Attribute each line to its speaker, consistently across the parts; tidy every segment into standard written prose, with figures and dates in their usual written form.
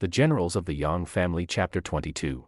Speaker 1: The Generals of the Yang Family, Chapter 22.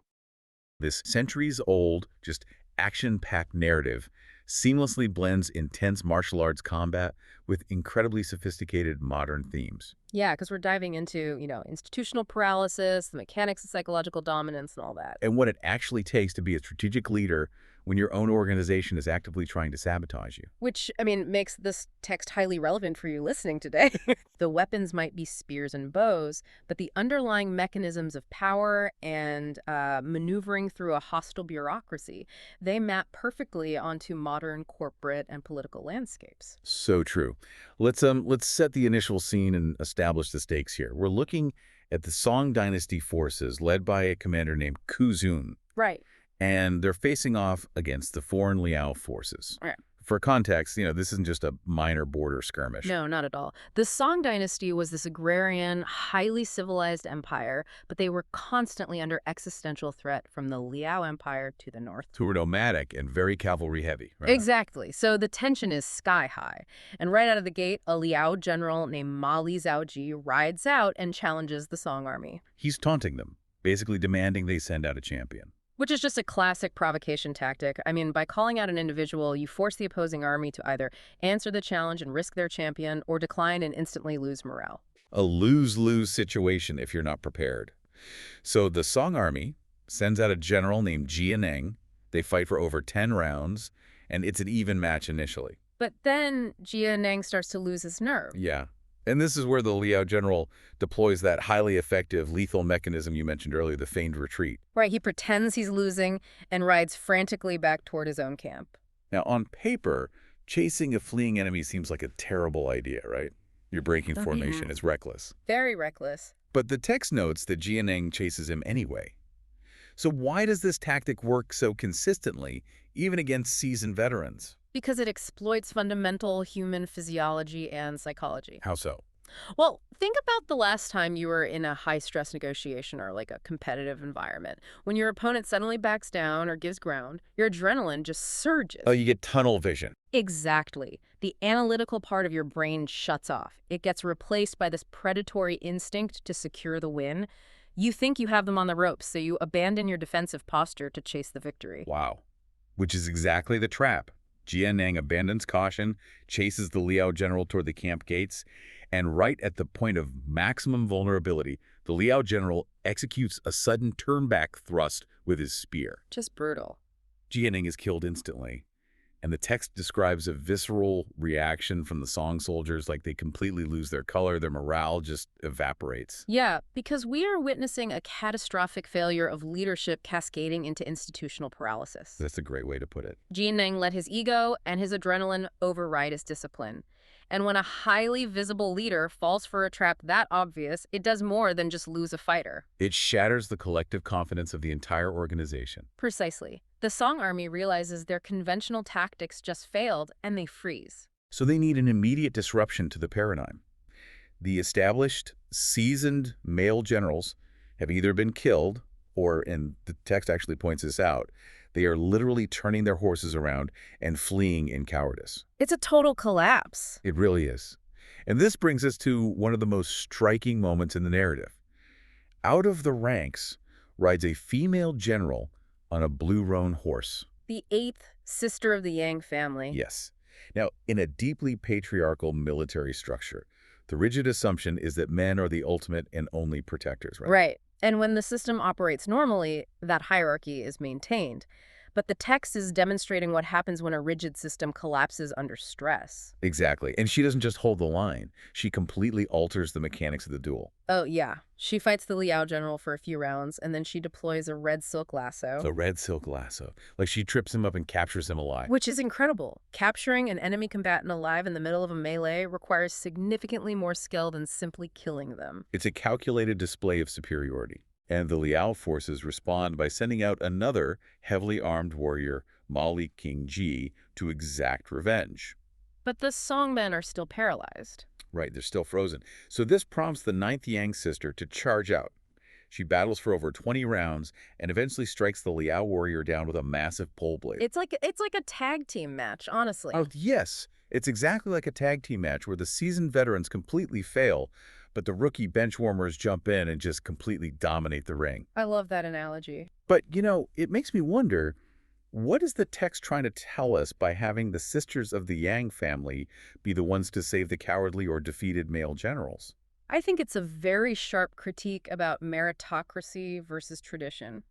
Speaker 2: This centuries-old, just action-packed narrative seamlessly blends intense martial arts combat with incredibly sophisticated modern themes.
Speaker 3: Yeah, because we're diving into, institutional paralysis, the mechanics of psychological dominance, and all that.
Speaker 2: And what it actually takes to be a strategic leader when your own organization is actively trying to sabotage you.
Speaker 3: Which, makes this text highly relevant for you listening today. The weapons might be spears and bows, but the underlying mechanisms of power and maneuvering through a hostile bureaucracy, they map perfectly onto modern corporate and political landscapes.
Speaker 2: So true. Let's set the initial scene and establish the stakes here. We're looking at the Song Dynasty forces led by a commander named Kuzun.
Speaker 3: Right.
Speaker 2: And they're facing off against the foreign Liao forces.
Speaker 3: Right.
Speaker 2: For context, this isn't just a minor border skirmish.
Speaker 3: No, not at all. The Song Dynasty was this agrarian, highly civilized empire, but they were constantly under existential threat from the Liao Empire to the north.
Speaker 2: Who were nomadic and very cavalry heavy. Right?
Speaker 3: Exactly. So the tension is sky high. And right out of the gate, a Liao general named Ma Li Zhaoji rides out and challenges the Song army.
Speaker 2: He's taunting them, basically demanding they send out a champion.
Speaker 3: Which is just a classic provocation tactic. By calling out an individual, you force the opposing army to either answer the challenge and risk their champion or decline and instantly lose morale.
Speaker 2: A lose-lose situation if you're not prepared. So the Song army sends out a general named Jianeng. They fight for over 10 rounds, and it's an even match initially.
Speaker 3: But then Jianeng starts to lose his nerve.
Speaker 2: Yeah. And this is where the Liao general deploys that highly effective lethal mechanism you mentioned earlier, the feigned retreat.
Speaker 3: Right, he pretends he's losing and rides frantically back toward his own camp.
Speaker 2: Now, on paper, chasing a fleeing enemy seems like a terrible idea, right? You're breaking formation. It's reckless.
Speaker 3: Very reckless.
Speaker 2: But the text notes that Jianeng chases him anyway. So why does this tactic work so consistently, even against seasoned veterans?
Speaker 3: Because it exploits fundamental human physiology and psychology.
Speaker 2: How so?
Speaker 3: Well, think about the last time you were in a high-stress negotiation or like a competitive environment. When your opponent suddenly backs down or gives ground, your adrenaline just surges.
Speaker 2: Oh, you get tunnel vision.
Speaker 3: Exactly. The analytical part of your brain shuts off. It gets replaced by this predatory instinct to secure the win. You think you have them on the ropes, so you abandon your defensive posture to chase the victory.
Speaker 2: Wow. Which is exactly the trap. Jianeng abandons caution, chases the Liao general toward the camp gates, and right at the point of maximum vulnerability, the Liao general executes a sudden turn-back thrust with his spear.
Speaker 3: Just brutal.
Speaker 2: Jianeng is killed instantly, and the text describes a visceral reaction from the Song soldiers, like they completely lose their color, their morale just evaporates.
Speaker 3: Yeah, because we are witnessing a catastrophic failure of leadership cascading into institutional paralysis.
Speaker 2: That's a great way to put it.
Speaker 3: Jianeng let his ego and his adrenaline override his discipline. And when a highly visible leader falls for a trap that obvious, it does more than just lose a fighter.
Speaker 2: It shatters the collective confidence of the entire organization.
Speaker 3: Precisely. The Song army realizes their conventional tactics just failed, and they freeze.
Speaker 2: So they need an immediate disruption to the paradigm. The established, seasoned male generals have either been killed or, and the text actually points this out, they are literally turning their horses around and fleeing in cowardice.
Speaker 3: It's a total collapse.
Speaker 2: It really is. And this brings us to one of the most striking moments in the narrative. Out of the ranks rides a female general on a blue roan horse.
Speaker 3: The eighth sister of the Yang family.
Speaker 2: Yes. Now, in a deeply patriarchal military structure, the rigid assumption is that men are the ultimate and only protectors, right?
Speaker 3: Right. And when the system operates normally, that hierarchy is maintained. But the text is demonstrating what happens when a rigid system collapses under stress.
Speaker 2: Exactly. And she doesn't just hold the line. She completely alters the mechanics of the duel.
Speaker 3: Oh, yeah. She fights the Liao general for a few rounds, and then she deploys a red silk lasso.
Speaker 2: The red silk lasso. Like she trips him up and captures him alive.
Speaker 3: Which is incredible. Capturing an enemy combatant alive in the middle of a melee requires significantly more skill than simply killing them.
Speaker 2: It's a calculated display of superiority. And the Liao forces respond by sending out another heavily armed warrior, Mali King Ji, to exact revenge.
Speaker 3: But the Songmen are still paralyzed.
Speaker 2: Right, they're still frozen. So this prompts the ninth Yang sister to charge out. She battles for over 20 rounds and eventually strikes the Liao warrior down with a massive pole blade.
Speaker 3: It's like a tag team match, honestly.
Speaker 2: Oh, yes. It's exactly like a tag team match where the seasoned veterans completely fail, but the rookie benchwarmers jump in and just completely dominate the ring.
Speaker 3: I love that analogy.
Speaker 2: But, it makes me wonder, what is the text trying to tell us by having the sisters of the Yang family be the ones to save the cowardly or defeated male generals?
Speaker 3: I think it's a very sharp critique about meritocracy versus tradition.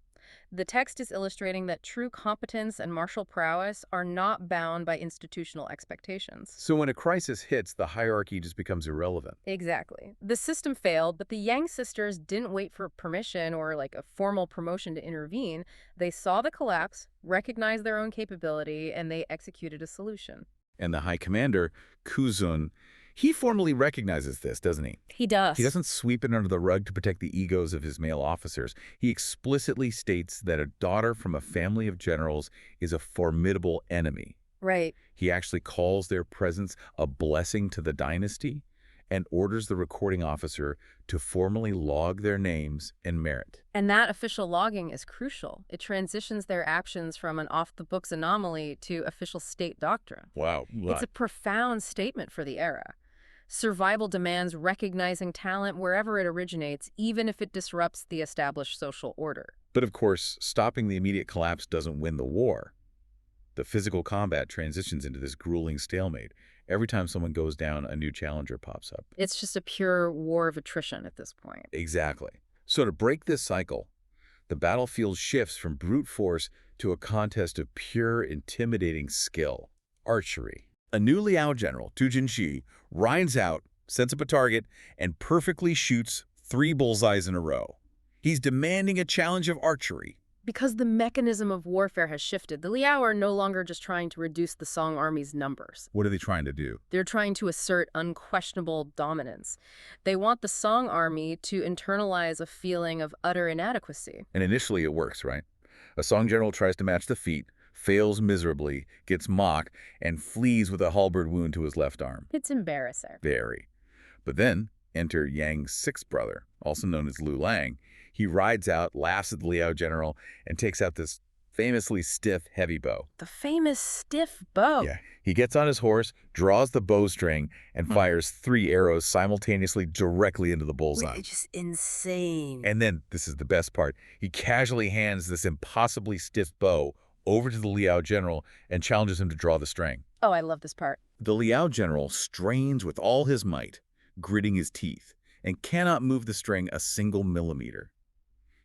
Speaker 3: The text is illustrating that true competence and martial prowess are not bound by institutional expectations.
Speaker 2: So when a crisis hits, the hierarchy just becomes irrelevant.
Speaker 3: Exactly. The system failed, but the Yang sisters didn't wait for permission or like a formal promotion to intervene. They saw the collapse, recognized their own capability, and they executed a solution.
Speaker 2: And the high commander, Kuzun, he formally recognizes this, doesn't he?
Speaker 3: He does.
Speaker 2: He doesn't sweep it under the rug to protect the egos of his male officers. He explicitly states that a daughter from a family of generals is a formidable enemy.
Speaker 3: Right.
Speaker 2: He actually calls their presence a blessing to the dynasty and orders the recording officer to formally log their names and merit.
Speaker 3: And that official logging is crucial. It transitions their actions from an off-the-books anomaly to official state doctrine.
Speaker 2: Wow.
Speaker 3: It's a profound statement for the era. Survival demands recognizing talent wherever it originates, even if it disrupts the established social order.
Speaker 2: But of course, stopping the immediate collapse doesn't win the war. The physical combat transitions into this grueling stalemate. Every time someone goes down, a new challenger pops up.
Speaker 3: It's just a pure war of attrition at this point.
Speaker 2: Exactly. So to break this cycle, the battlefield shifts from brute force to a contest of pure, intimidating skill. Archery. A new Liao general, Tu Jinshi, rides out, sets up a target, and perfectly shoots 3 bullseyes in a row. He's demanding a challenge of archery.
Speaker 3: Because the mechanism of warfare has shifted, the Liao are no longer just trying to reduce the Song army's numbers.
Speaker 2: What are they trying to do?
Speaker 3: They're trying to assert unquestionable dominance. They want the Song army to internalize a feeling of utter inadequacy.
Speaker 2: And initially it works, right? A Song general tries to match the feat, fails miserably, gets mocked, and flees with a halberd wound to his left arm.
Speaker 3: It's embarrassing.
Speaker 2: Very. But then enter Yang's 6th brother, also known as Liulang. He rides out, laughs at the Liao general, and takes out this famously stiff, heavy bow.
Speaker 3: The famous stiff bow.
Speaker 2: Yeah. He gets on his horse, draws the bowstring, and fires 3 arrows simultaneously directly into the bullseye.
Speaker 3: It's just insane.
Speaker 2: And then, this is the best part, he casually hands this impossibly stiff bow over to the Liao general and challenges him to draw the string.
Speaker 3: Oh, I love this part.
Speaker 2: The Liao general strains with all his might, gritting his teeth, and cannot move the string a single millimeter.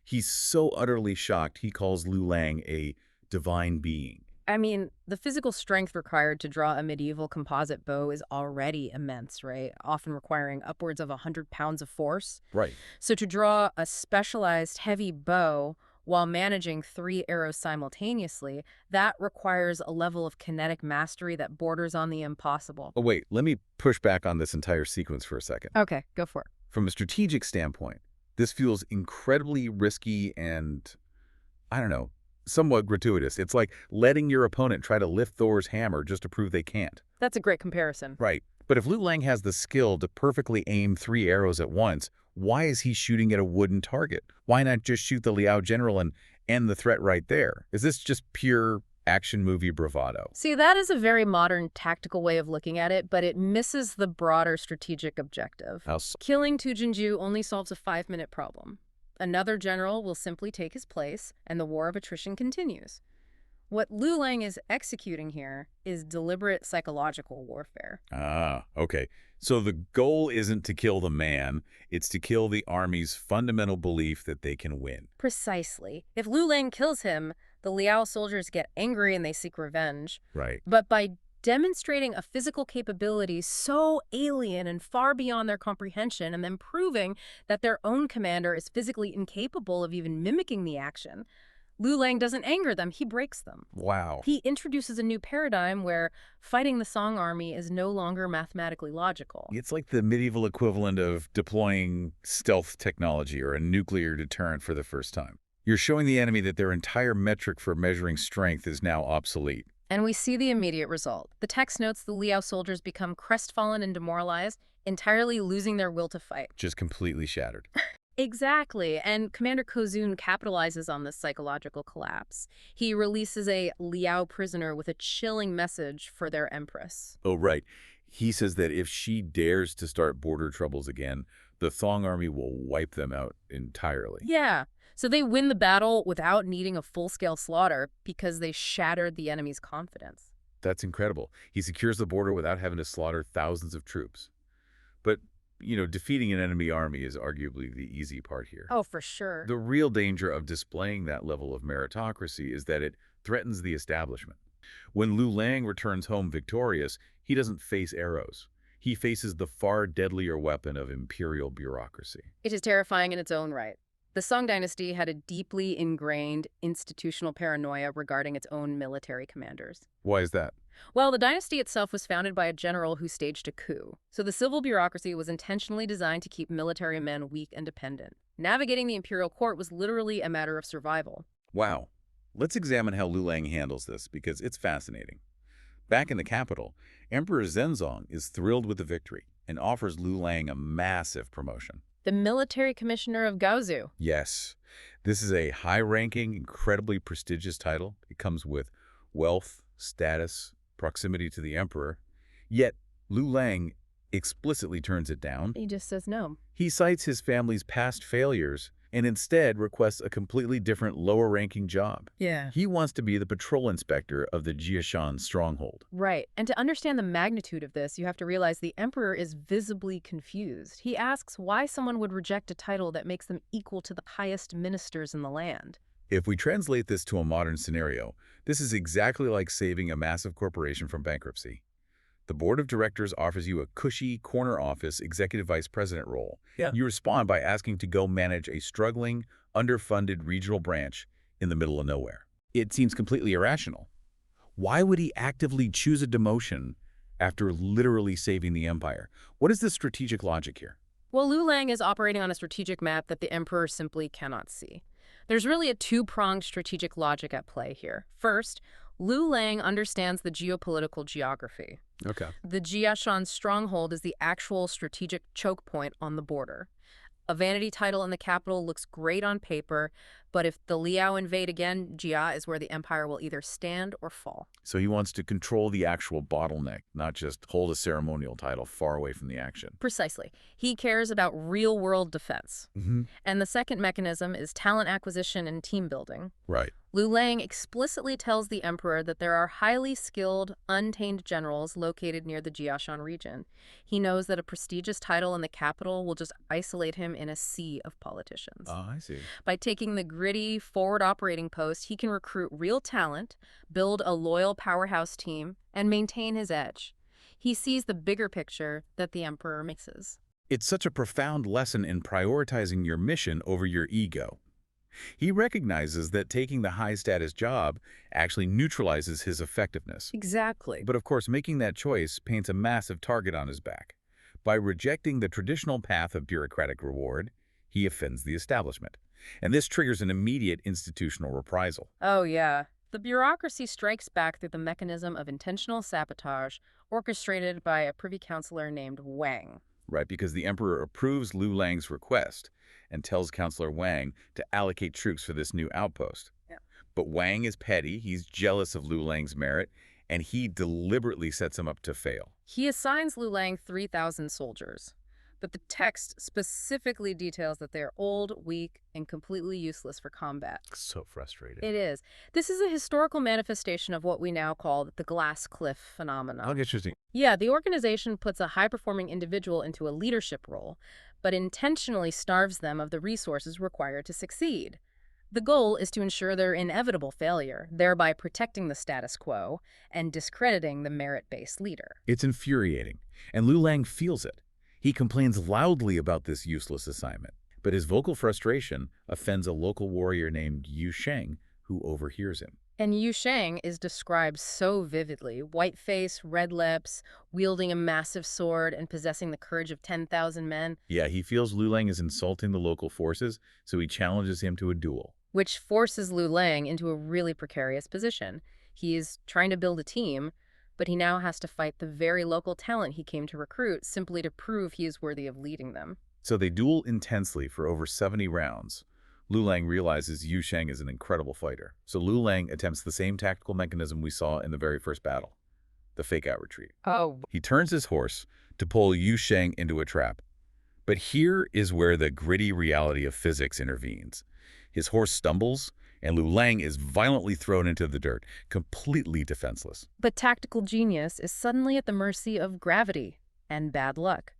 Speaker 2: He's so utterly shocked, he calls Liulang a divine being.
Speaker 3: I mean, the physical strength required to draw a medieval composite bow is already immense, right? Often requiring upwards of 100 pounds of force.
Speaker 2: Right.
Speaker 3: So to draw a specialized heavy bow while managing 3 arrows simultaneously, that requires a level of kinetic mastery that borders on the impossible.
Speaker 2: Oh, wait, let me push back on this entire sequence for a second.
Speaker 3: Okay, go for it.
Speaker 2: From a strategic standpoint, this feels incredibly risky and, I don't know, somewhat gratuitous. It's like letting your opponent try to lift Thor's hammer just to prove they can't.
Speaker 3: That's a great comparison.
Speaker 2: Right. But if Liulang has the skill to perfectly aim 3 arrows at once, why is he shooting at a wooden target? Why not just shoot the Liao general and end the threat right there? Is this just pure action movie bravado?
Speaker 3: See, that is a very modern tactical way of looking at it, but it misses the broader strategic objective.
Speaker 2: How so?
Speaker 3: Killing Tu Jinju only solves a 5-minute problem. Another general will simply take his place, and the war of attrition continues. What Liulang is executing here is deliberate psychological warfare.
Speaker 2: Ah, okay. So the goal isn't to kill the man, it's to kill the army's fundamental belief that they can win.
Speaker 3: Precisely. If Liulang kills him, the Liao soldiers get angry and they seek revenge.
Speaker 2: Right.
Speaker 3: But by demonstrating a physical capability so alien and far beyond their comprehension, and then proving that their own commander is physically incapable of even mimicking the action, Liulang doesn't anger them, he breaks them.
Speaker 2: Wow.
Speaker 3: He introduces a new paradigm where fighting the Song army is no longer mathematically logical.
Speaker 2: It's like the medieval equivalent of deploying stealth technology or a nuclear deterrent for the first time. You're showing the enemy that their entire metric for measuring strength is now obsolete.
Speaker 3: And we see the immediate result. The text notes the Liao soldiers become crestfallen and demoralized, entirely losing their will to fight.
Speaker 2: Just completely shattered.
Speaker 3: Exactly, and Commander Kozun capitalizes on this psychological collapse. He releases a Liao prisoner with a chilling message for their empress.
Speaker 2: Oh, right. He says that if she dares to start border troubles again, the Thong army will wipe them out entirely.
Speaker 3: Yeah. So they win the battle without needing a full-scale slaughter because they shattered the enemy's confidence.
Speaker 2: That's incredible. He secures the border without having to slaughter thousands of troops. But, defeating an enemy army is arguably the easy part here.
Speaker 3: Oh, for sure.
Speaker 2: The real danger of displaying that level of meritocracy is that it threatens the establishment. When Liulang returns home victorious, he doesn't face arrows. He faces the far deadlier weapon of imperial bureaucracy.
Speaker 3: It is terrifying in its own right. The Song dynasty had a deeply ingrained institutional paranoia regarding its own military commanders.
Speaker 2: Why is that?
Speaker 3: Well, the dynasty itself was founded by a general who staged a coup. So the civil bureaucracy was intentionally designed to keep military men weak and dependent. Navigating the imperial court was literally a matter of survival.
Speaker 2: Wow. Let's examine how Liulang handles this, because it's fascinating. Back in the capital, Emperor Zhenzong is thrilled with the victory and offers Liulang a massive promotion.
Speaker 3: The military commissioner of Gaozu.
Speaker 2: Yes, this is a high-ranking, incredibly prestigious title. It comes with wealth, status, proximity to the emperor. Yet, Liulang explicitly turns it down.
Speaker 3: He just says no.
Speaker 2: He cites his family's past failures and instead requests a completely different, lower-ranking job.
Speaker 3: Yeah.
Speaker 2: He wants to be the patrol inspector of the Jiashan stronghold.
Speaker 3: Right. And to understand the magnitude of this, you have to realize the emperor is visibly confused. He asks why someone would reject a title that makes them equal to the highest ministers in the land.
Speaker 2: If we translate this to a modern scenario, this is exactly like saving a massive corporation from bankruptcy. The board of directors offers you a cushy corner office executive vice president role.
Speaker 1: Yeah.
Speaker 2: You respond by asking to go manage a struggling, underfunded regional branch in the middle of nowhere. It seems completely irrational. Why would he actively choose a demotion after literally saving the empire? What is the strategic logic here?
Speaker 3: Well, Liulang is operating on a strategic map that the emperor simply cannot see. There's really a two-pronged strategic logic at play here. First, Liulang understands the geopolitical geography.
Speaker 2: Okay.
Speaker 3: The Jiashan stronghold is the actual strategic choke point on the border. A vanity title in the capital looks great on paper, but if the Liao invade again, Jia is where the empire will either stand or fall.
Speaker 2: So he wants to control the actual bottleneck, not just hold a ceremonial title far away from the action.
Speaker 3: Precisely. He cares about real-world defense.
Speaker 2: Mm-hmm.
Speaker 3: And the second mechanism is talent acquisition and team building.
Speaker 2: Right.
Speaker 3: Liulang explicitly tells the emperor that there are highly skilled, untamed generals located near the Jiashan region. He knows that a prestigious title in the capital will just isolate him in a sea of politicians.
Speaker 2: Oh, I see.
Speaker 3: By taking the gritty, forward operating post, he can recruit real talent, build a loyal powerhouse team, and maintain his edge. He sees the bigger picture that the emperor misses.
Speaker 2: It's such a profound lesson in prioritizing your mission over your ego. He recognizes that taking the high-status job actually neutralizes his effectiveness.
Speaker 3: Exactly.
Speaker 2: But of course, making that choice paints a massive target on his back. By rejecting the traditional path of bureaucratic reward, he offends the establishment. And this triggers an immediate institutional reprisal.
Speaker 3: Oh, yeah. The bureaucracy strikes back through the mechanism of intentional sabotage orchestrated by a privy councilor named Wang.
Speaker 2: Right, because the emperor approves Liulang's request and tells Counselor Wang to allocate troops for this new outpost.
Speaker 3: Yeah.
Speaker 2: But Wang is petty, he's jealous of Liulang's merit, and he deliberately sets him up to fail.
Speaker 3: He assigns Liulang 3,000 soldiers, but the text specifically details that they are old, weak, and completely useless for combat.
Speaker 2: So frustrating.
Speaker 3: It is. This is a historical manifestation of what we now call the glass cliff phenomenon.
Speaker 2: How interesting.
Speaker 3: Yeah, the organization puts a high-performing individual into a leadership role, but intentionally starves them of the resources required to succeed. The goal is to ensure their inevitable failure, thereby protecting the status quo and discrediting the merit-based leader.
Speaker 2: It's infuriating, and Liulang feels it. He complains loudly about this useless assignment, but his vocal frustration offends a local warrior named Yu Sheng, who overhears him.
Speaker 3: And Yu Sheng is described so vividly, white face, red lips, wielding a massive sword and possessing the courage of 10,000 men.
Speaker 2: Yeah, he feels Liulang is insulting the local forces, so he challenges him to a duel.
Speaker 3: Which forces Liulang into a really precarious position. He is trying to build a team, but he now has to fight the very local talent he came to recruit simply to prove he is worthy of leading them.
Speaker 2: So they duel intensely for over 70 rounds. Liulang realizes Yu Sheng is an incredible fighter, so Liulang attempts the same tactical mechanism we saw in the very first battle, the fake-out retreat.
Speaker 3: Oh.
Speaker 2: He turns his horse to pull Yu Sheng into a trap, But here is where the gritty reality of physics intervenes. His horse stumbles, and Liulang is violently thrown into the dirt, completely defenseless.
Speaker 3: But tactical genius is suddenly at the mercy of gravity and bad luck.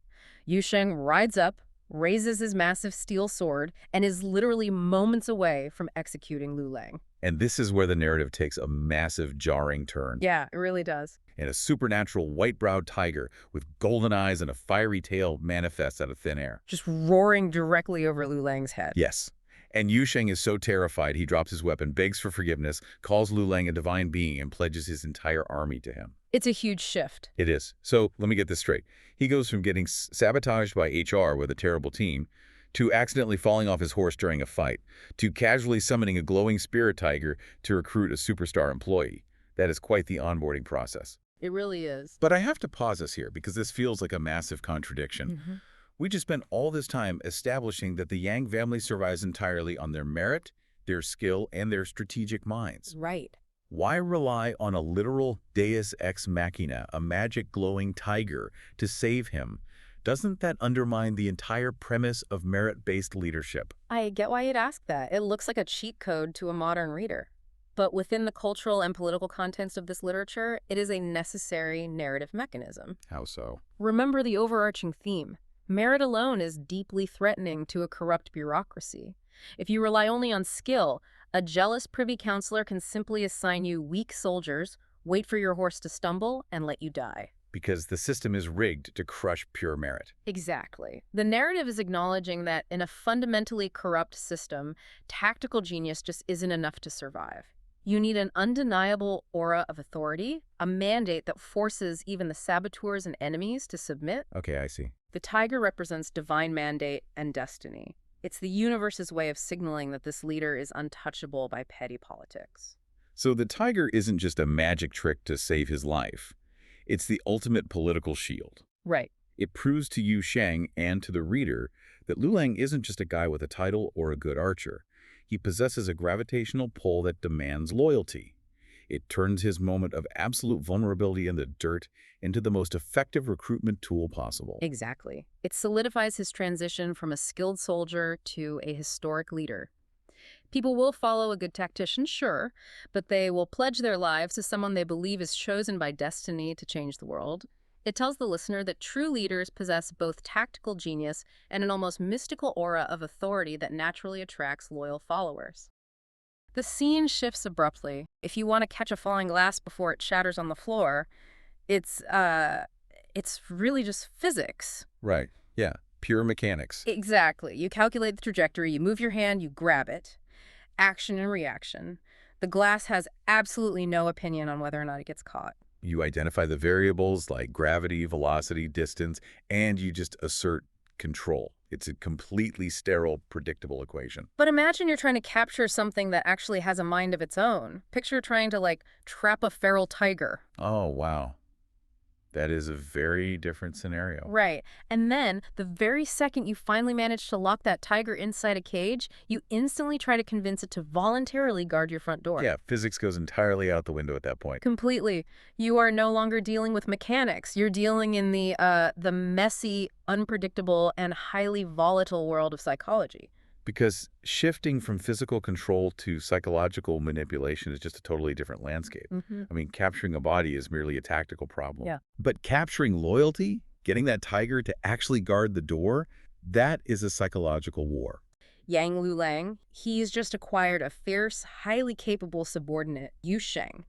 Speaker 3: Yusheng rides up, raises his massive steel sword, and is literally moments away from executing Liulang.
Speaker 2: And this is where the narrative takes a massive, jarring turn.
Speaker 3: Yeah, it really does.
Speaker 2: And a supernatural white-browed tiger with golden eyes and a fiery tail manifests out of thin air.
Speaker 3: Just roaring directly over Liulang's head.
Speaker 2: Yes. And Yusheng is so terrified he drops his weapon, begs for forgiveness, calls Liulang a divine being, and pledges his entire army to him.
Speaker 3: It's a huge shift.
Speaker 2: It is. So let me get this straight. He goes from getting sabotaged by HR with a terrible team, to accidentally falling off his horse during a fight, to casually summoning a glowing spirit tiger to recruit a superstar employee. That is quite the onboarding process.
Speaker 3: It really is.
Speaker 2: But I have to pause us here because this feels like a massive contradiction.
Speaker 3: Mm-hmm.
Speaker 2: We just spent all this time establishing that the Yang family survives entirely on their merit, their skill, and their strategic minds.
Speaker 3: Right.
Speaker 2: Why rely on a literal deus ex machina, a magic glowing tiger, to save him? Doesn't that undermine the entire premise of merit-based leadership?
Speaker 3: I get why you'd ask that. It looks like a cheat code to a modern reader. But within the cultural and political context of this literature, it is a necessary narrative mechanism.
Speaker 2: How so?
Speaker 3: Remember the overarching theme. Merit alone is deeply threatening to a corrupt bureaucracy. If you rely only on skill, a jealous privy councillor can simply assign you weak soldiers, wait for your horse to stumble, and let you die.
Speaker 2: Because the system is rigged to crush pure merit.
Speaker 3: Exactly. The narrative is acknowledging that in a fundamentally corrupt system, tactical genius just isn't enough to survive. You need an undeniable aura of authority, a mandate that forces even the saboteurs and enemies to submit.
Speaker 2: Okay, I see.
Speaker 3: The tiger represents divine mandate and destiny. It's the universe's way of signaling that this leader is untouchable by petty politics.
Speaker 2: So the tiger isn't just a magic trick to save his life. It's the ultimate political shield.
Speaker 3: Right.
Speaker 2: It proves to Yusheng and to the reader that Liulang isn't just a guy with a title or a good archer. He possesses a gravitational pull that demands loyalty. It turns his moment of absolute vulnerability in the dirt into the most effective recruitment tool possible.
Speaker 3: Exactly. It solidifies his transition from a skilled soldier to a historic leader. People will follow a good tactician, sure, but they will pledge their lives to someone they believe is chosen by destiny to change the world. It tells the listener that true leaders possess both tactical genius and an almost mystical aura of authority that naturally attracts loyal followers. The scene shifts abruptly. If you want to catch a falling glass before it shatters on the floor, it's really just physics.
Speaker 2: Right. Yeah. Pure mechanics.
Speaker 3: Exactly. You calculate the trajectory, you move your hand, you grab it. Action and reaction. The glass has absolutely no opinion on whether or not it gets caught.
Speaker 2: You identify the variables like gravity, velocity, distance, and you just assert control. It's a completely sterile, predictable equation.
Speaker 3: But imagine you're trying to capture something that actually has a mind of its own. Picture trying to, trap a feral tiger.
Speaker 2: Oh, wow. That is a very different scenario.
Speaker 3: Right. And then, the very second you finally manage to lock that tiger inside a cage, you instantly try to convince it to voluntarily guard your front door.
Speaker 2: Yeah, physics goes entirely out the window at that point.
Speaker 3: Completely. You are no longer dealing with mechanics. You're dealing in the messy, unpredictable, and highly volatile world of psychology.
Speaker 2: Because shifting from physical control to psychological manipulation is just a totally different landscape.
Speaker 3: Mm-hmm.
Speaker 2: I mean, capturing a body is merely a tactical problem.
Speaker 3: Yeah.
Speaker 2: But capturing loyalty, getting that tiger to actually guard the door, that is a psychological war.
Speaker 3: Yang Liulang, he's just acquired a fierce, highly capable subordinate, Yusheng.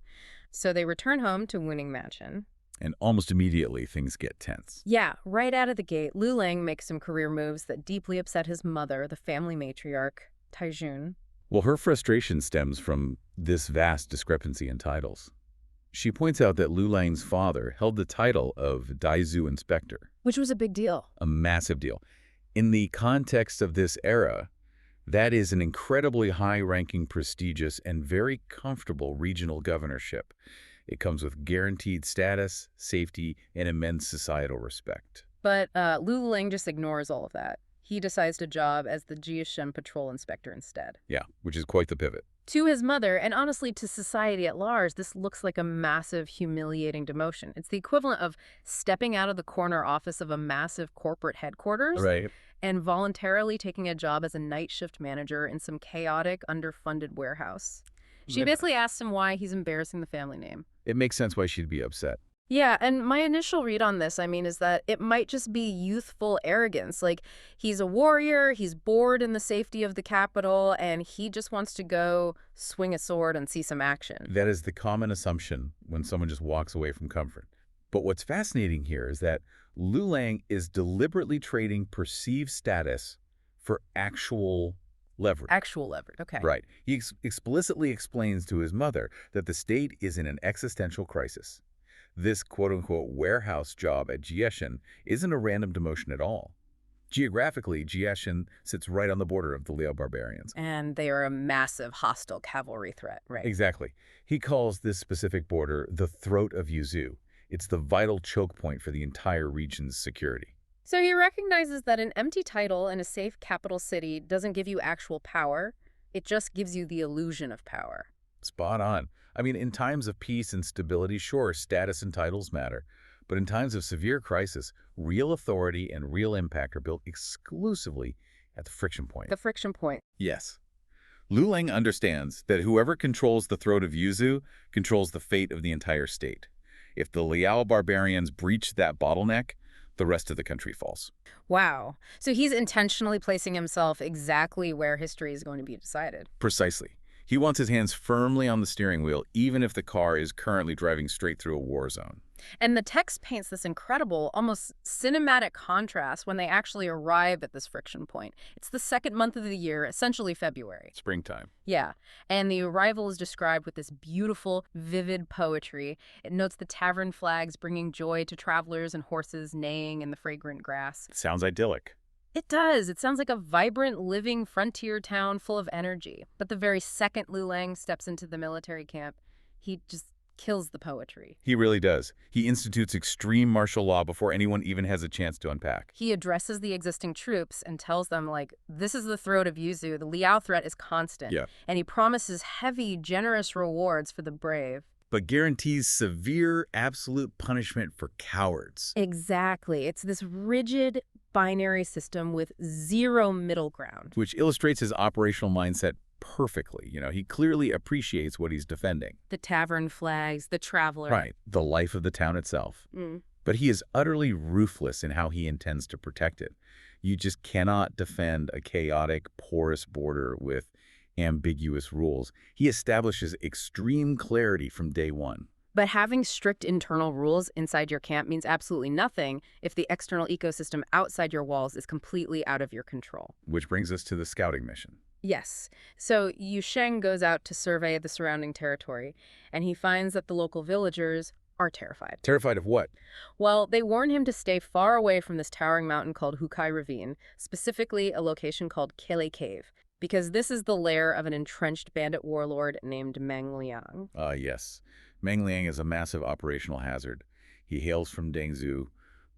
Speaker 3: So they return home to Wuning Mansion.
Speaker 2: And almost immediately, things get tense.
Speaker 3: Yeah, right out of the gate, Liulang makes some career moves that deeply upset his mother, the family matriarch, Taijun.
Speaker 2: Well, her frustration stems from this vast discrepancy in titles. She points out that Liulang's father held the title of Daizu Inspector.
Speaker 3: Which was a big deal.
Speaker 2: A massive deal. In the context of this era, that is an incredibly high-ranking, prestigious, and very comfortable regional governorship. It comes with guaranteed status, safety, and immense societal respect.
Speaker 3: But Liulang just ignores all of that. He decides to job as the Jiashen Patrol Inspector instead.
Speaker 2: Yeah, which is quite the pivot.
Speaker 3: To his mother, and honestly to society at large, this looks like a massive, humiliating demotion. It's the equivalent of stepping out of the corner office of a massive corporate headquarters
Speaker 2: Right.
Speaker 3: and voluntarily taking a job as a night shift manager in some chaotic, underfunded warehouse. She
Speaker 2: Yeah.
Speaker 3: basically asks him why he's embarrassing the family name.
Speaker 2: It makes sense why she'd be upset.
Speaker 3: Yeah, and my initial read on this, is that it might just be youthful arrogance. Like, he's a warrior, he's bored in the safety of the capital, and he just wants to go swing a sword and see some action.
Speaker 2: That is the common assumption when someone just walks away from comfort. But what's fascinating here is that Liulang is deliberately trading perceived status for actual leverage.
Speaker 3: Actual leverage, okay.
Speaker 2: Right. He explicitly explains to his mother that the state is in an existential crisis. This quote-unquote warehouse job at Jieshan isn't a random demotion at all. Geographically, Jieshan sits right on the border of the Liao barbarians.
Speaker 3: And they are a massive hostile cavalry threat, right?
Speaker 2: Exactly. He calls this specific border the throat of Yuzhu. It's the vital choke point for the entire region's security.
Speaker 3: So he recognizes that an empty title in a safe capital city doesn't give you actual power. It just gives you the illusion of power.
Speaker 2: Spot on. In times of peace and stability, sure, status and titles matter. But in times of severe crisis, real authority and real impact are built exclusively at the friction point.
Speaker 3: The friction point.
Speaker 2: Yes. Liulang understands that whoever controls the throat of Yuzhu controls the fate of the entire state. If the Liao barbarians breach that bottleneck, the rest of the country falls.
Speaker 3: Wow. So he's intentionally placing himself exactly where history is going to be decided.
Speaker 2: Precisely. He wants his hands firmly on the steering wheel, even if the car is currently driving straight through a war zone.
Speaker 3: And the text paints this incredible, almost cinematic contrast when they actually arrive at this friction point. It's the second month of the year, essentially February.
Speaker 2: Springtime.
Speaker 3: Yeah, and the arrival is described with this beautiful, vivid poetry. It notes the tavern flags bringing joy to travelers and horses neighing in the fragrant grass.
Speaker 2: It sounds idyllic.
Speaker 3: It does. It sounds like a vibrant, living frontier town full of energy. But the very second Liulang steps into the military camp, he just kills the poetry.
Speaker 2: He really does. He institutes extreme martial law before anyone even has a chance to unpack.
Speaker 3: He addresses the existing troops and tells them, this is the throat of Yuzhu. The Liao threat is constant.
Speaker 2: Yeah.
Speaker 3: And he promises heavy, generous rewards for the brave.
Speaker 2: But guarantees severe, absolute punishment for cowards.
Speaker 3: Exactly. It's this rigid, binary system with zero middle ground.
Speaker 2: Which illustrates his operational mindset perfectly. He clearly appreciates what he's defending.
Speaker 3: The tavern flags, the traveler.
Speaker 2: Right. The life of the town itself. But he is utterly ruthless in how he intends to protect it. You just cannot defend a chaotic, porous border with ambiguous rules. He establishes extreme clarity from day one.
Speaker 3: But having strict internal rules inside your camp means absolutely nothing if the external ecosystem outside your walls is completely out of your control.
Speaker 2: Which brings us to the scouting mission.
Speaker 3: Yes. So Yu Sheng goes out to survey the surrounding territory, and he finds that the local villagers are terrified.
Speaker 2: Terrified of what?
Speaker 3: Well, they warn him to stay far away from this towering mountain called Hukai Ravine, specifically a location called Kele Cave, because this is the lair of an entrenched bandit warlord named Meng Liang.
Speaker 2: Yes. Meng Liang is a massive operational hazard. He hails from Dengzhou,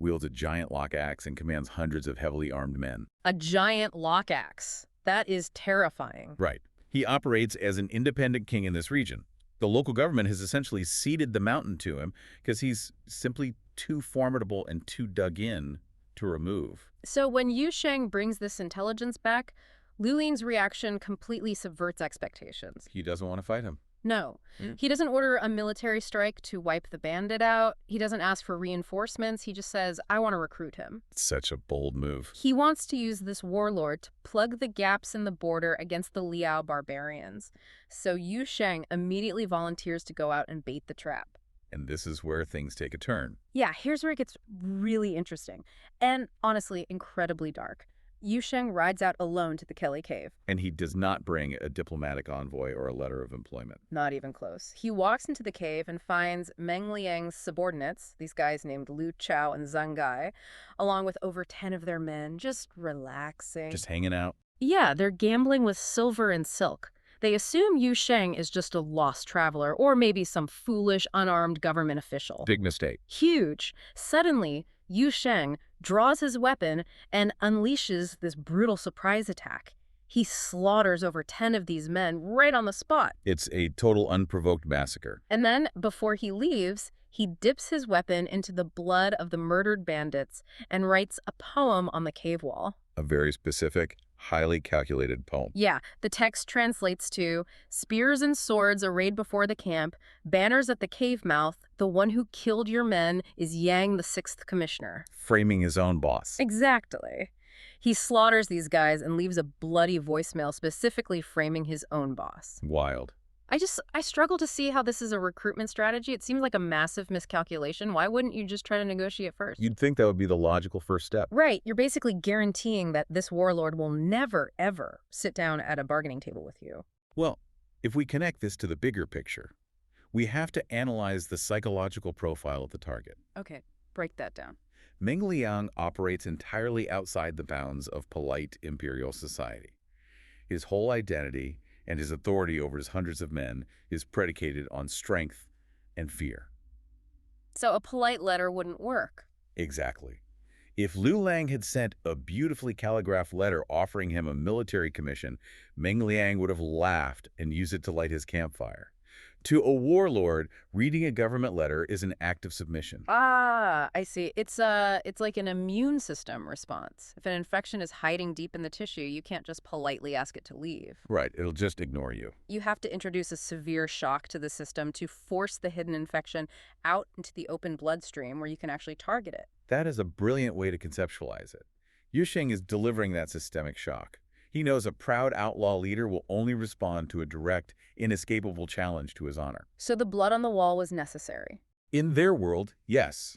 Speaker 2: wields a giant lock axe, and commands hundreds of heavily armed men.
Speaker 3: A giant lock axe. That is terrifying.
Speaker 2: Right. He operates as an independent king in this region. The local government has essentially ceded the mountain to him because he's simply too formidable and too dug in to remove.
Speaker 3: So when Yu Sheng brings this intelligence back, Liulang's reaction completely subverts expectations.
Speaker 2: He doesn't want to fight him.
Speaker 3: No. He doesn't order a military strike to wipe the bandit out. He doesn't ask for reinforcements. He just says, I want to recruit him.
Speaker 2: It's such a bold move.
Speaker 3: He wants to use this warlord to plug the gaps in the border against the Liao barbarians. So Yu Sheng immediately volunteers to go out and bait the trap.
Speaker 2: And this is where things take a turn.
Speaker 3: Yeah, here's where it gets really interesting. And honestly, incredibly dark. Yu Sheng rides out alone to the Kele Cave.
Speaker 2: And he does not bring a diplomatic envoy or a letter of employment.
Speaker 3: Not even close. He walks into the cave and finds Meng Liang's subordinates, these guys named Lu Chao and Zhang Gai, along with over 10 of their men, just relaxing.
Speaker 2: Just hanging out.
Speaker 3: Yeah, they're gambling with silver and silk. They assume Yu Sheng is just a lost traveler, or maybe some foolish, unarmed government official.
Speaker 2: Big mistake.
Speaker 3: Huge. Suddenly, Yu Sheng draws his weapon and unleashes this brutal surprise attack. He slaughters over 10 of these men right on the spot.
Speaker 2: It's a total unprovoked massacre.
Speaker 3: And then, before he leaves, he dips his weapon into the blood of the murdered bandits and writes a poem on the cave wall.
Speaker 2: A very specific, highly calculated poem.
Speaker 3: Yeah, the text translates to, "Spears and swords arrayed before the camp, banners at the cave mouth, the one who killed your men is Yang the Sixth Commissioner."
Speaker 2: Framing his own boss.
Speaker 3: Exactly. He slaughters these guys and leaves a bloody voicemail specifically framing his own boss.
Speaker 2: Wild.
Speaker 3: I struggle to see how this is a recruitment strategy. It seems like a massive miscalculation. Why wouldn't you just try to negotiate first?
Speaker 2: You'd think that would be the logical first step.
Speaker 3: Right. You're basically guaranteeing that this warlord will never, ever sit down at a bargaining table with you.
Speaker 2: Well, if we connect this to the bigger picture, we have to analyze the psychological profile of the target.
Speaker 3: Okay, break that down.
Speaker 2: Meng Liang operates entirely outside the bounds of polite imperial society. His whole identity and his authority over his hundreds of men is predicated on strength and fear.
Speaker 3: So a polite letter wouldn't work.
Speaker 2: Exactly. If Liulang had sent a beautifully calligraphed letter offering him a military commission, Meng Liang would have laughed and used it to light his campfire. To a warlord, reading a government letter is an act of submission.
Speaker 3: Ah, I see. It's like an immune system response. If an infection is hiding deep in the tissue, you can't just politely ask it to leave.
Speaker 2: Right, it'll just ignore you.
Speaker 3: You have to introduce a severe shock to the system to force the hidden infection out into the open bloodstream where you can actually target it.
Speaker 2: That is a brilliant way to conceptualize it. Yusheng is delivering that systemic shock. He knows a proud outlaw leader will only respond to a direct, inescapable challenge to his honor.
Speaker 3: So the blood on the wall was necessary.
Speaker 2: In their world, yes.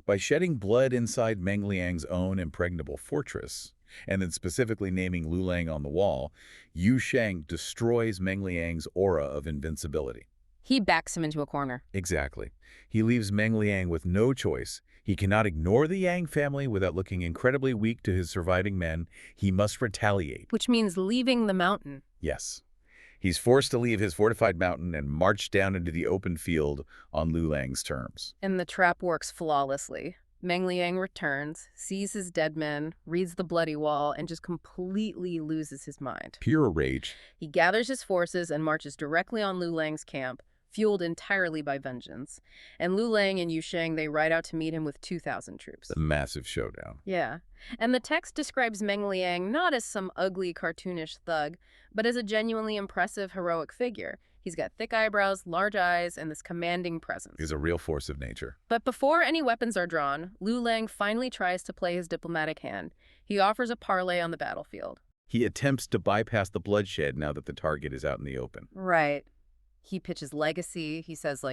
Speaker 2: By shedding blood inside Meng Liang's own impregnable fortress, and then specifically naming Liulang on the wall, Yu Sheng destroys Meng Liang's aura of invincibility.
Speaker 3: He backs him into a corner.
Speaker 2: Exactly. He leaves Meng Liang with no choice. He cannot ignore the Yang family without looking incredibly weak to his surviving men. He must retaliate.
Speaker 3: Which means leaving the mountain.
Speaker 2: Yes. He's forced to leave his fortified mountain and march down into the open field on Liulang's terms.
Speaker 3: And the trap works flawlessly. Meng Liang returns, sees his dead men, reads the bloody wall, and just completely loses his mind.
Speaker 2: Pure rage.
Speaker 3: He gathers his forces and marches directly on Liulang's camp, fueled entirely by vengeance. And Liulang and Yusheng, they ride out to meet him with 2,000 troops.
Speaker 2: A massive showdown.
Speaker 3: Yeah. And the text describes Meng Liang not as some ugly, cartoonish thug, but as a genuinely impressive, heroic figure. He's got thick eyebrows, large eyes, and this commanding presence.
Speaker 2: He's a real force of nature.
Speaker 3: But before any weapons are drawn, Liulang finally tries to play his diplomatic hand. He offers a parley on the battlefield.
Speaker 2: He attempts to bypass the bloodshed now that the target is out in the open.
Speaker 3: Right. He pitches legacy. He says,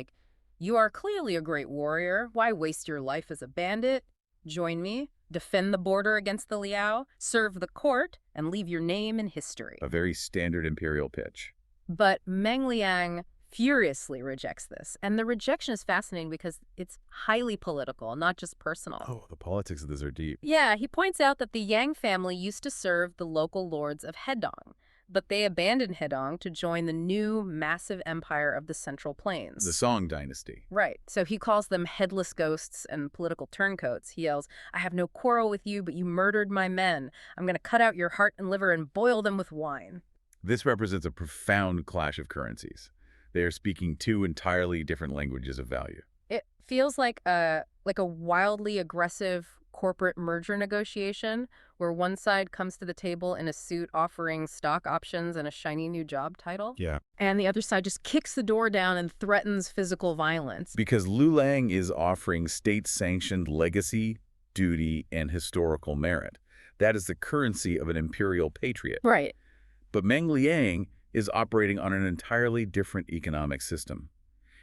Speaker 3: "You are clearly a great warrior. Why waste your life as a bandit? Join me, defend the border against the Liao, serve the court, and leave your name in history."
Speaker 2: A very standard imperial pitch.
Speaker 3: But Meng Liang furiously rejects this. And the rejection is fascinating because it's highly political, not just personal.
Speaker 2: Oh, the politics of this are deep.
Speaker 3: Yeah, he points out that the Yang family used to serve the local lords of Hedong, but they abandoned Hedong to join the new massive empire of the Central Plains.
Speaker 2: The Song dynasty.
Speaker 3: Right. So he calls them headless ghosts and political turncoats. He yells, "I have no quarrel with you, but you murdered my men. I'm going to cut out your heart and liver and boil them with wine."
Speaker 2: This represents a profound clash of currencies. They are speaking two entirely different languages of value.
Speaker 3: It feels like a wildly aggressive corporate merger negotiation where one side comes to the table in a suit offering stock options and a shiny new job title.
Speaker 2: Yeah.
Speaker 3: And the other side just kicks the door down and threatens physical violence.
Speaker 2: Because Liulang is offering state-sanctioned legacy, duty, and historical merit. That is the currency of an imperial patriot.
Speaker 3: Right.
Speaker 2: But Meng Liang is operating on an entirely different economic system.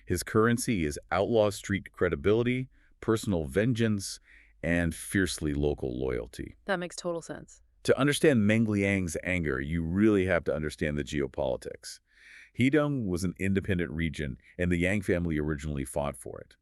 Speaker 2: His currency is outlaw street credibility, personal vengeance, and fiercely local loyalty.
Speaker 3: That makes total sense.
Speaker 2: To understand Meng Liang's anger, you really have to understand the geopolitics. Hedong was an independent region, and the Yang family originally fought for it.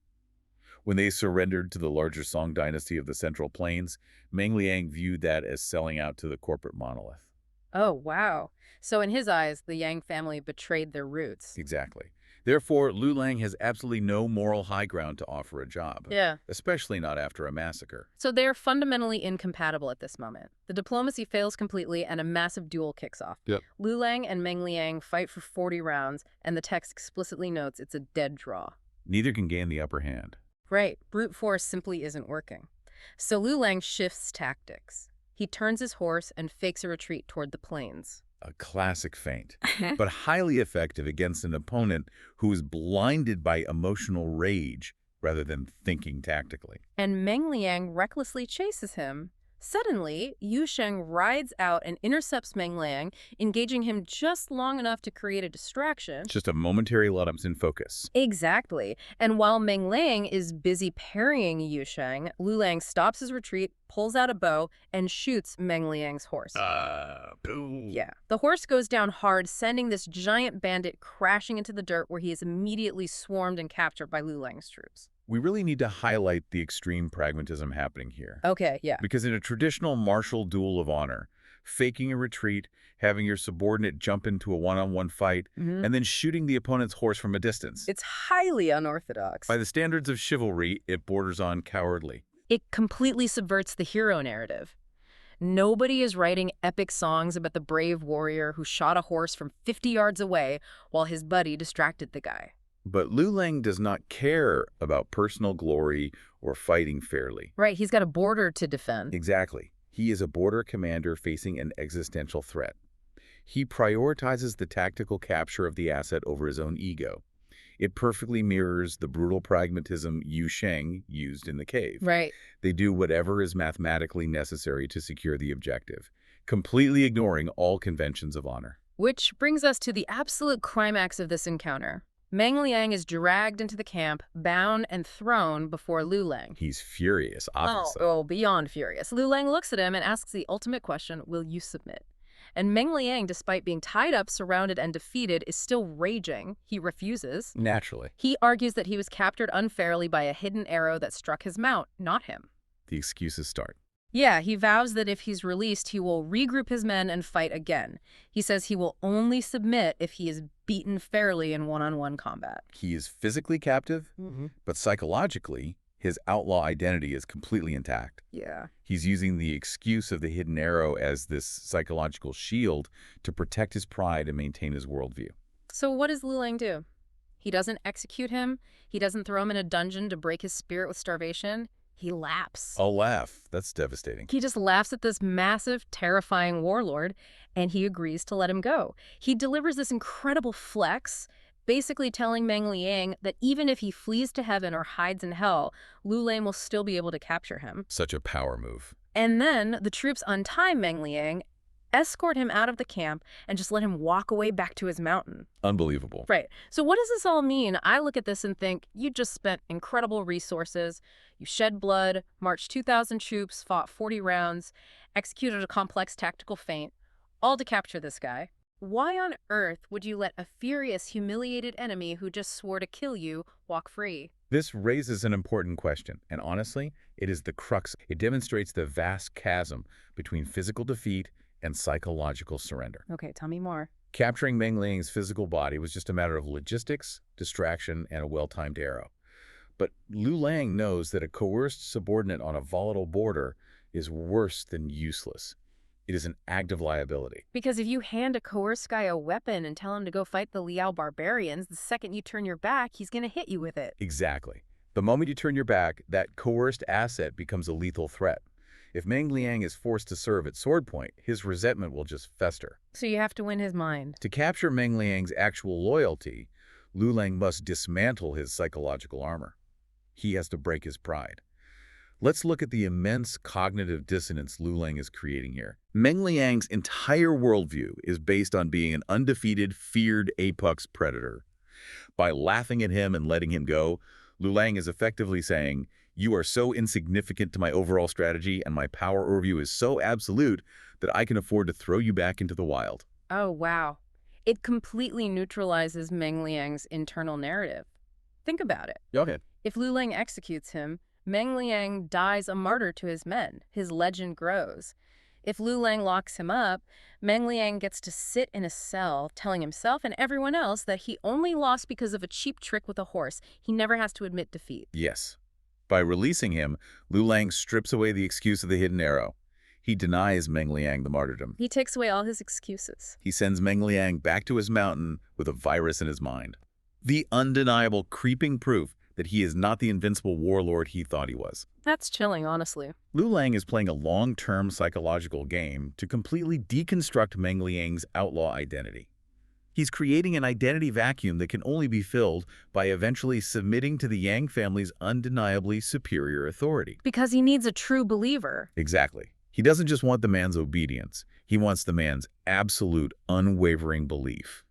Speaker 2: When they surrendered to the larger Song dynasty of the Central Plains, Meng Liang viewed that as selling out to the corporate monolith.
Speaker 3: Oh, wow. So in his eyes, the Yang family betrayed their roots.
Speaker 2: Exactly. Therefore, Liulang has absolutely no moral high ground to offer a job,
Speaker 3: Yeah.
Speaker 2: especially not after a massacre.
Speaker 3: So they're fundamentally incompatible at this moment. The diplomacy fails completely and a massive duel kicks off.
Speaker 1: Yep.
Speaker 3: Liulang and Meng Liang fight for 40 rounds, and the text explicitly notes it's a dead draw.
Speaker 2: Neither can gain the upper hand.
Speaker 3: Right, brute force simply isn't working. So Liulang shifts tactics. He turns his horse and fakes a retreat toward the plains.
Speaker 2: A classic feint, but highly effective against an opponent who is blinded by emotional rage rather than thinking tactically.
Speaker 3: And Meng Liang recklessly chases him. Suddenly, Yu Sheng rides out and intercepts Meng Liang, engaging him just long enough to create a distraction.
Speaker 2: It's just a momentary let-ups in focus.
Speaker 3: Exactly. And while Meng Liang is busy parrying Yu Sheng, Liulang stops his retreat, pulls out a bow, and shoots Meng Liang's horse.
Speaker 2: Boo.
Speaker 3: Yeah. The horse goes down hard, sending this giant bandit crashing into the dirt where he is immediately swarmed and captured by Liulang's troops.
Speaker 2: We really need to highlight the extreme pragmatism happening here.
Speaker 3: Okay, yeah.
Speaker 2: Because in a traditional martial duel of honor, faking a retreat, having your subordinate jump into a one-on-one fight, and then shooting the opponent's horse from a distance.
Speaker 3: It's highly unorthodox.
Speaker 2: By the standards of chivalry, it borders on cowardly.
Speaker 3: It completely subverts the hero narrative. Nobody is writing epic songs about the brave warrior who shot a horse from 50 yards away while his buddy distracted the guy.
Speaker 2: But Liulang does not care about personal glory or fighting fairly.
Speaker 3: Right, he's got a border to defend.
Speaker 2: Exactly. He is a border commander facing an existential threat. He prioritizes the tactical capture of the asset over his own ego. It perfectly mirrors the brutal pragmatism Yu Sheng used in the cave.
Speaker 3: Right.
Speaker 2: They do whatever is mathematically necessary to secure the objective, completely ignoring all conventions of honor.
Speaker 3: Which brings us to the absolute climax of this encounter. Meng Liang is dragged into the camp, bound and thrown before Liulang.
Speaker 2: He's furious, obviously.
Speaker 3: Oh, beyond furious. Liulang looks at him and asks the ultimate question, will you submit? And Meng Liang, despite being tied up, surrounded, and defeated, is still raging. He refuses.
Speaker 1: Naturally.
Speaker 3: He argues that he was captured unfairly by a hidden arrow that struck his mount, not him.
Speaker 2: The excuses start.
Speaker 3: Yeah, he vows that if he's released, he will regroup his men and fight again. He says he will only submit if he is beaten fairly in one-on-one combat.
Speaker 2: He is physically captive, but psychologically, his outlaw identity is completely intact.
Speaker 3: Yeah.
Speaker 2: He's using the excuse of the hidden arrow as this psychological shield to protect his pride and maintain his worldview.
Speaker 3: So what does Liulang do? He doesn't execute him. He doesn't throw him in a dungeon to break his spirit with starvation. He laughs.
Speaker 2: A laugh. That's devastating.
Speaker 3: He just laughs at this massive, terrifying warlord, and he agrees to let him go. He delivers this incredible flex, basically telling Meng Liang that even if he flees to heaven or hides in hell, Liulang will still be able to capture him.
Speaker 2: Such a power move.
Speaker 3: And then the troops untie Meng Liang, escort him out of the camp, and just let him walk away back to his mountain.
Speaker 2: Unbelievable.
Speaker 3: Right. So what does this all mean? I look at this and think, you just spent incredible resources. You shed blood, marched 2,000 troops, fought 40 rounds, executed a complex tactical feint, all to capture this guy. Why on earth would you let a furious, humiliated enemy who just swore to kill you walk free?
Speaker 2: This raises an important question, and honestly, it is the crux. It demonstrates the vast chasm between physical defeat and psychological surrender.
Speaker 3: Okay, tell me more.
Speaker 2: Capturing Meng Liang's physical body was just a matter of logistics, distraction, and a well-timed arrow. But Liulang knows that a coerced subordinate on a volatile border is worse than useless. It is an act of liability.
Speaker 3: Because if you hand a coerced guy a weapon and tell him to go fight the Liao barbarians, the second you turn your back, he's going to hit you with it.
Speaker 2: Exactly. The moment you turn your back, that coerced asset becomes a lethal threat. If Meng Liang is forced to serve at sword point, his resentment will just fester.
Speaker 3: So you have to win his mind.
Speaker 2: To capture Meng Liang's actual loyalty, Liulang must dismantle his psychological armor. He has to break his pride. Let's look at the immense cognitive dissonance Liulang is creating here. Meng Liang's entire worldview is based on being an undefeated, feared apex predator. By laughing at him and letting him go, Liulang is effectively saying, "You are so insignificant to my overall strategy, and my power over you is so absolute that I can afford to throw you back into the wild."
Speaker 3: Oh, wow. It completely neutralizes Meng Liang's internal narrative. Think about it.
Speaker 1: Okay.
Speaker 3: If Liulang executes him, Meng Liang dies a martyr to his men. His legend grows. If Liulang locks him up, Meng Liang gets to sit in a cell, telling himself and everyone else that he only lost because of a cheap trick with a horse. He never has to admit defeat.
Speaker 2: Yes. By releasing him, Liulang strips away the excuse of the hidden arrow. He denies Meng Liang the martyrdom.
Speaker 3: He takes away all his excuses.
Speaker 2: He sends Meng Liang back to his mountain with a virus in his mind. The undeniable creeping proof that he is not the invincible warlord he thought he was.
Speaker 3: That's chilling, honestly.
Speaker 2: Liulang is playing a long-term psychological game to completely deconstruct Meng Liang's outlaw identity. He's creating an identity vacuum that can only be filled by eventually submitting to the Yang family's undeniably superior authority.
Speaker 3: Because he needs a true believer.
Speaker 2: Exactly. He doesn't just want the man's obedience. He wants the man's absolute, unwavering belief.